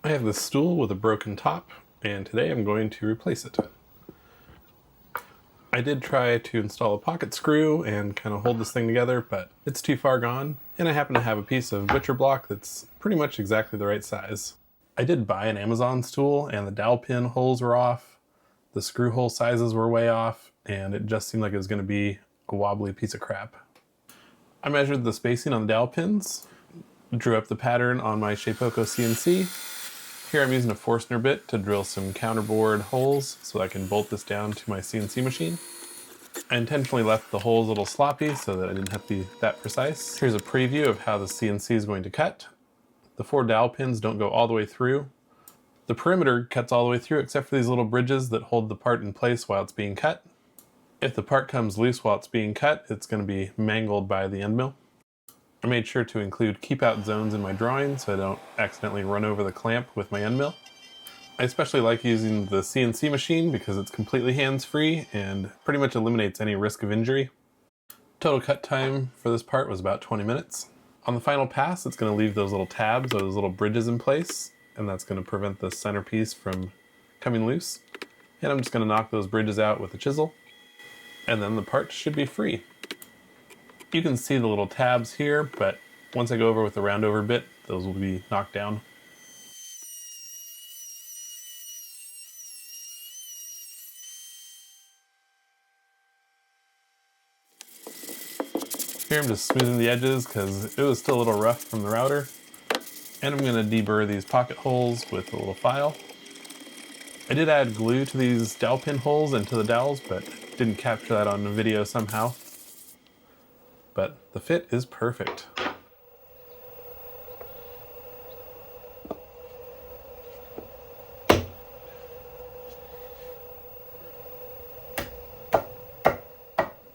I have this stool with a broken top, and today I'm going to replace it. I did try to install a pocket screw and kind of hold this thing together, but it's too far gone, and I happen to have a piece of butcher block that's pretty much exactly the right size. I did buy an Amazon stool, and the dowel pin holes were off, the screw hole sizes were way off, and it just seemed like it was going to be a wobbly piece of crap. I measured the spacing on the dowel pins, drew up the pattern on my Shapeoko CNC. Here I'm using a Forstner bit to drill some counterbore holes so I can bolt this down to my CNC machine. I intentionally left the holes a little sloppy so that I didn't have to be that precise. Here's a preview of how the CNC is going to cut. The 4 dowel pins don't go all the way through. The perimeter cuts all the way through except for these little bridges that hold the part in place while it's being cut. If the part comes loose while it's being cut, it's going to be mangled by the end mill. I made sure to include keep out zones in my drawing so I don't accidentally run over the clamp with my end mill. I especially like using the CNC machine because it's completely hands-free and pretty much eliminates any risk of injury. Total cut time for this part was about 20 minutes. On the final pass, it's going to leave those little tabs or those little bridges in place, and that's going to prevent the centerpiece from coming loose. And I'm just going to knock those bridges out with a chisel, and then the part should be free. You can see the little tabs here, but once I go over with the round over bit, those will be knocked down. Here I'm just smoothing the edges because it was still a little rough from the router. And I'm going to deburr these pocket holes with a little file. I did add glue to these dowel pin holes and to the dowels, but didn't capture that on the video somehow. But the fit is perfect.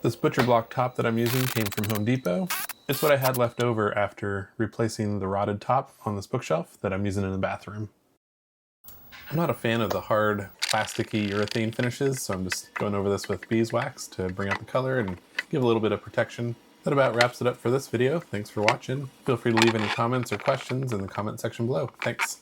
This butcher block top that I'm using came from Home Depot. It's what I had left over after replacing the rotted top on this bookshelf that I'm using in the bathroom. I'm not a fan of the hard, plasticky urethane finishes, so I'm just going over this with beeswax to bring out the color and give a little bit of protection. That about wraps it up for this video. Thanks for watching. Feel free to leave any comments or questions in the comment section below. Thanks.